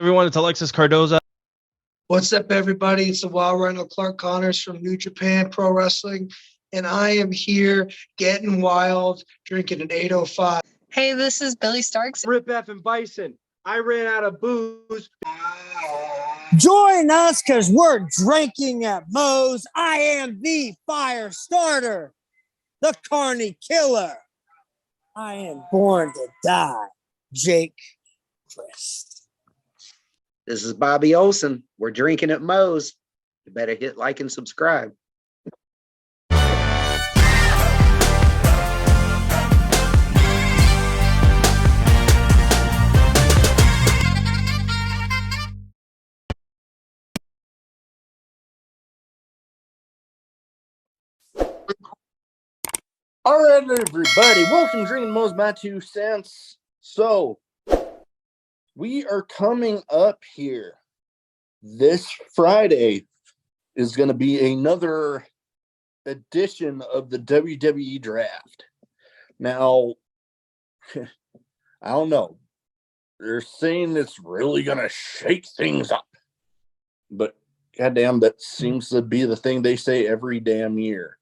Everyone, it's Alexis Cardoza. What's up, everybody? It's the Wild Rhino Clark Connors from New Japan Pro Wrestling, and I am here getting wild, drinking an 805. Hey, this is Billy Starks. Rip F and Bison. I ran out of booze. Join us because we're drinking at Moe's. I am the fire starter, the Carney Killer. I am born to die, Jake Christ. This is Bobby Olson. We're drinking at Moe's. You better hit like and subscribe. All right, everybody. Welcome to Drinkin' Moe's My 2 Cents. So, we are coming up here. This Friday is going to be another edition of the WWE Draft. Now, I don't know. They're saying it's really going to shake things up. But, goddamn, that seems to be the thing they say every damn year.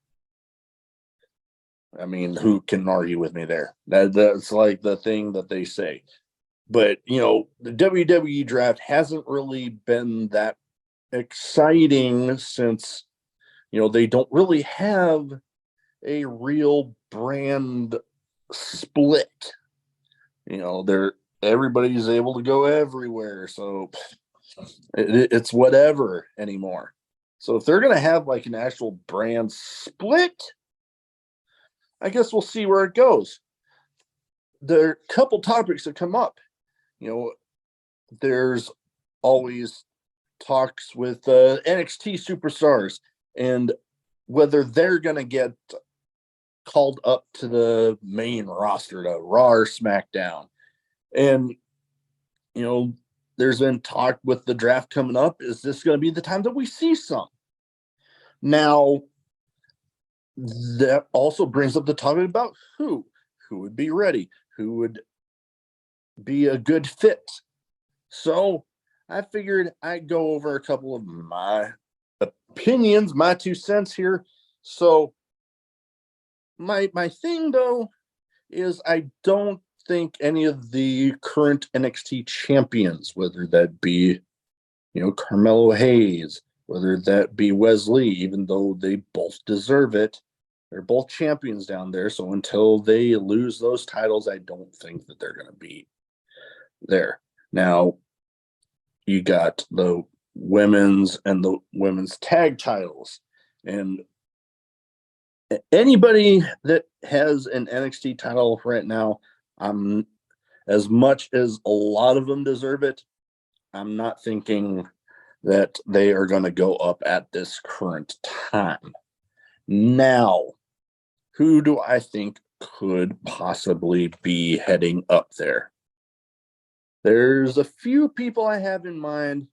I mean, who can argue with me there? That's like the thing that they say. But, you know, the WWE Draft hasn't really been that exciting since, you know, they don't really have a real brand split. You know, everybody's able to go everywhere, so it's whatever anymore. So if they're going to have like an actual brand split, I guess we'll see where it goes. There are a couple topics that come up. You know, there's always talks with NXT superstars and whether they're going to get called up to the main roster, to Raw or SmackDown. And, you know, there's been talk with the draft coming up. Is this going to be the time that we see some? Now, that also brings up the topic about who would be ready, who would be a good fit. So I figured I'd go over a couple of my opinions, my 2 cents here. So my thing though is I don't think any of the current NXT champions, whether that be, you know, Carmelo Hayes, whether that be Wesley, even though they both deserve it, they're both champions down there. So until they lose those titles, I don't think that they're going to be there. Now, you got the women's and the women's tag titles. And anybody that has an NXT title right now, as much as a lot of them deserve it, I'm not thinking that they are going to go up at this current time. Now, who do I think could possibly be heading up there? There's a few people I have in mind,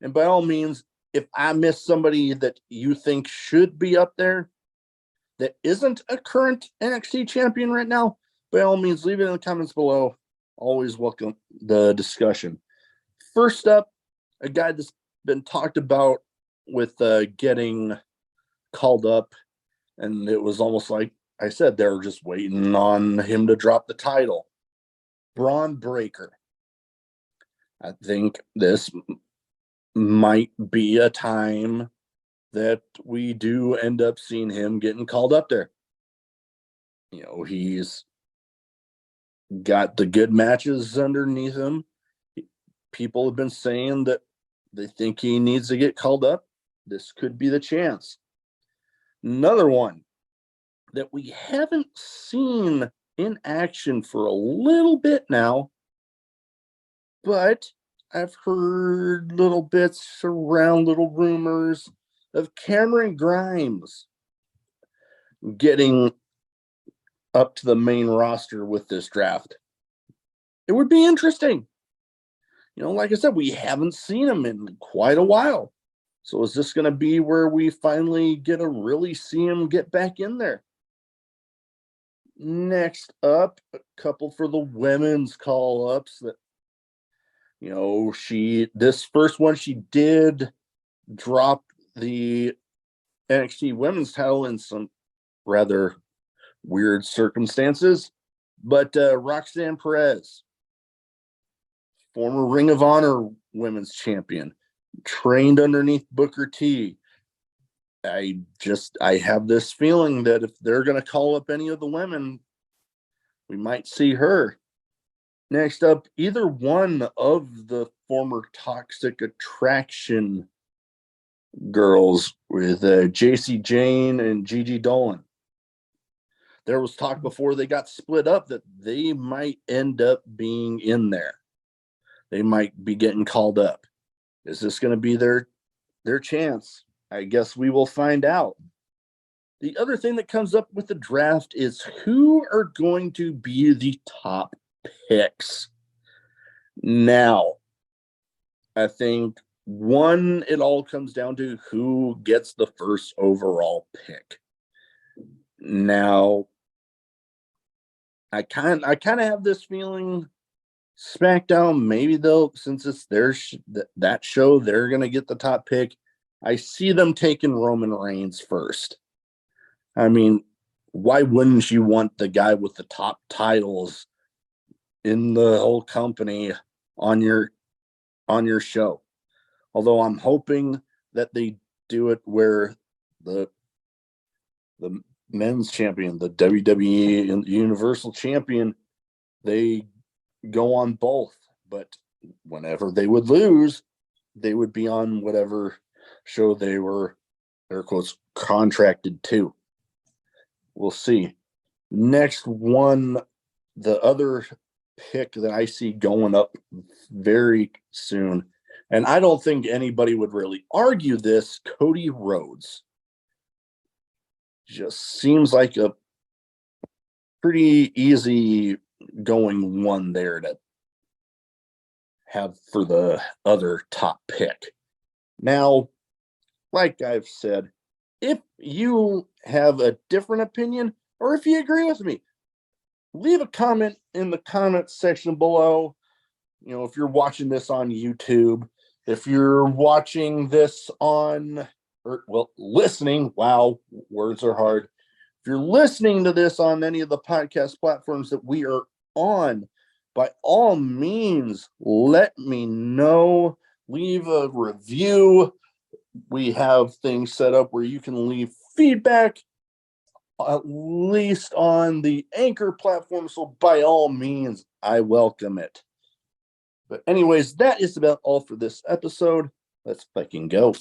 and by all means, if I miss somebody that you think should be up there that isn't a current NXT champion right now, by all means, leave it in the comments below. Always welcome the discussion. First up, a guy that's been talked about with getting called up, and it was almost like I said, they were just waiting on him to drop the title. Braun Breaker. I think this might be a time that we do end up seeing him getting called up there. You know, he's got the good matches underneath him. People have been saying that they think he needs to get called up. This could be the chance. Another one that we haven't seen in action for a little bit now, but I've heard little bits around, little rumors of Cameron Grimes getting up to the main roster with this draft. It would be interesting. You know, like I said, we haven't seen him in quite a while. So is this going to be where we finally get to really see him get back in there? Next up, a couple for the women's call-ups that You know, this first one, she did drop the NXT women's title in some rather weird circumstances. But Roxanne Perez, former Ring of Honor women's champion, trained underneath Booker T. I have this feeling that if they're going to call up any of the women, we might see her. Next up, either one of the former Toxic Attraction girls with JC Jane and Gigi Dolan. There was talk before they got split up that they might end up being in there. They might be getting called up. Is this going to be their chance? I guess we will find out. The other thing that comes up with the draft is who are going to be the top picks. Now, I think it all comes down to who gets the first overall pick. Now, I kind of have this feeling SmackDown, maybe they'll, since it's that show, they're going to get the top pick. I see them taking Roman Reigns first. I mean, why wouldn't you want the guy with the top titles in the whole company on your show? Although I'm hoping that they do it where the men's champion, the WWE and Universal champion, they go on both. But whenever they would lose, they would be on whatever show they were, air quotes, contracted to. We'll see. Next one, the other pick that I see going up very soon, and I don't think anybody would really argue this, Cody Rhodes. Just seems like a pretty easy going one there to have for the other top pick. Now, like I've said, if you have a different opinion or if you agree with me, leave a comment in the comment section below. You know, if you're watching this on YouTube, if you're watching this listening, wow, words are hard. If you're listening to this on any of the podcast platforms that we are on, by all means, let me know. Leave a review. We have things set up where you can leave feedback, at least on the Anchor platform. So by all means, I welcome it. But anyways, that is about all for this episode. Let's fucking go.